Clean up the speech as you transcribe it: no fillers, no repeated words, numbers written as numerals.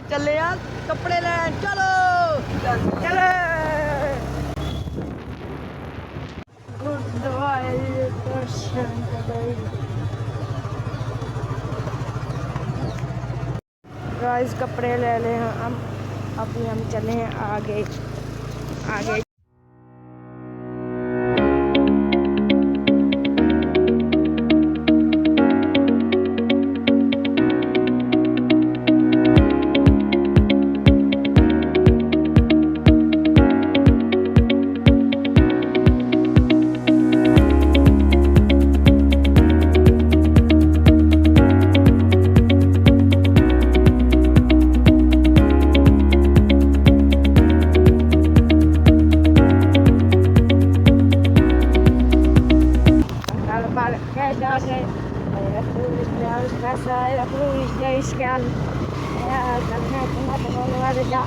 चले यार कपड़े लेन चलो चले गुरुद्वारे दर्शन गाइस कपड़े ले ले हम अभी हम चले हैं आगे आगे balik ke dasar saya tulis dari saya tulis dari sekian ya karena cuma ada